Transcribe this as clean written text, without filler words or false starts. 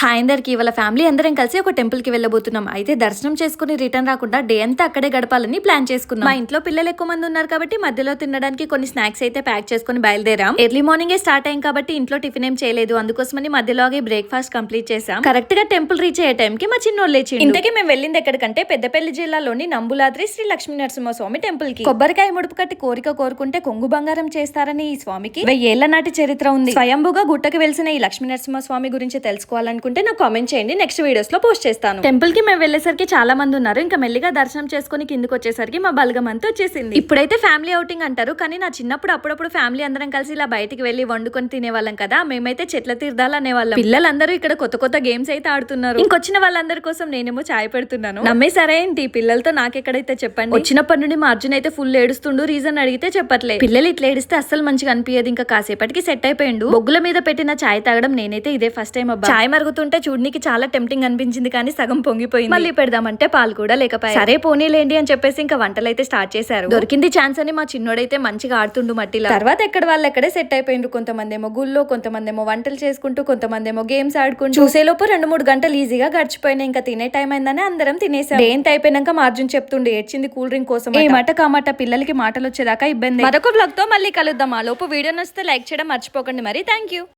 Hi అందరికి వాళ్ళ family అందరం కలిసి ఒక టెంపుల్ కి వెళ్ళబోతున్నాం. అయితే దర్శనం చేసుకుని రిటర్న్ రాకుండా డే అంతా అక్కడే గడపాలని ప్లాన్ చేసుకున్నాం. మా ఇంట్లో పిల్లలు ఎక్కువ మంది ఉన్నారు కాబట్టి మధ్యలో తినడానికి కొన్ని స్నాక్స్ అయితే ప్యాక్ చేసుకుని బయలుదేరాం. ఎర్లీ మార్నింగ్ స్టార్ట్ అయ్యాం కాబట్టి ఇంట్లో టిఫిన్ ఏం చేయలేదు. అందుకోసమని మధ్యలోగే బ్రేక్ఫాస్ట్ కంప్లీట్ చేసాం. కరెక్ట్ గా టెంపుల్ రీచ్ అయ్యే టైం కి మా చిన్నోళ్ళు లేచి ఇంతకీ మేము వెళ్ళింది ఎక్కడికంటే పెద్దపల్లి జిల్లాలోని నంబులాద్రి శ్రీ లక్ష్మీ నరసింహస్వామి టెంపుల్ కి. కొబ్బరికాయ ముడుపు కట్టి కోరిక కోరుకుంటే కొంగు బంగారం చేస్తారని ఈ స్వామికి 1000 ఏళ్ల నాటి చరిత్ర ఉంది. స్వయంభుగా గుట్టకి వెలిసిన ఈ లక్ష్మీ నరసింహస్వామి గురించి తెలుసుకోవాలనుకుంటే నాకు కామెంట్ చేయండి, నెక్స్ట్ వీడియోస్ లో పోస్ట్ చేస్తాను. టెంపుల్ కి మేము వెళ్ళేసరికి చాలా మంది ఉన్నారు. ఇంకా మెల్లిగా దర్శనం చేసుకుని కిందకి వచ్చేసరికి మా బలగం అంతా వచ్చేసింది. ఇప్పుడైతే ఫ్యామిలీ అవుటింగ్ అంటారు, కానీ నా చిన్నప్పుడు అప్పుడప్పుడు ఫ్యామిలీ అందరం కలిసి ఇలా బయటికి వెళ్లి వండుకొని తినేవాళ్ళం కదా. మేమైతే చెట్ల తీర్థాలు అనేవాళ్ళం. పిల్లలందరూ ఇక్కడ కొత్త కొత్త గేమ్స్ అయితే ఆడుతున్నారు. ఇంకొచ్చిన వాళ్ళందరి కోసం నేనేమో చాయ్ పెడుతున్నాను. నమ్మేసరే ఏంటి పిల్లలతో నాకెక్కడైతే చెప్పండి. వచ్చినప్పటి నుండి మా అర్జున్ అయితే ఫుల్ ఏడుస్తుండు. రీజన్ అడిగితే చెప్పట్లే. పిల్లలు ఇట్లా ఏడిస్తే అస్సలు మంచిగా అనిపించదు. ఇంకా కాసేపటికి సెట్ అయిపోయిండు. బొగ్గుల మీద పెట్టిన చాయ్ తాగడం నేనైతే ఇదే ఫస్ట్ టైం. అబ్బా చాయ్ మరుగుతుంటే చూడనికి చాలా టెంప్టింగ్ అనిపించింది, కానీ సగం పొంగిపోయింది. మళ్ళీ పెడదామంటే పాలు కూడా లేకపోయాయి. సరే పోనీలేండి అని చెప్పేసి ఇంకా వంటలు అయితే స్టార్ట్ చేశారు. దొరికింది ఛాన్స్ అని మా చిన్నోడైతే మంచిగా ఆడుతుండు మట్టిలో. తర్వాత ఎక్కడ వాళ్ళు ఎక్కడే సెట్ అయిపోయిండ్రు. కొంతమంది ఏమో గుళ్ళో, కొంతమంది ఏమో వంటలు చేసుకుంటూ, కొంతమంది ఏమో గేమ్స్ ఆడుకుంటూ. చూసేలోపు 2-3 గంటలు ఈజీగా గడిచిపోయినాయి. ఇంకా తినే టైం అయిందని అందరం తినేసాం. ఏంటి అయిపోయినాక మా అర్జున్ చెప్తుండే ఏడ్చింది కూల్ డ్రింక్ కోసం. ఏ మాట కామాట పిల్లలకి మాటలు వచ్చేదాకా ఇబ్బంది. మరొక బ్లాగ్ తో మళ్ళీ కలుద్దాం. ఆ లోపు వీడియో నచ్చితే లైక్ చేయడం మర్చిపోకండి మరి. Thank you.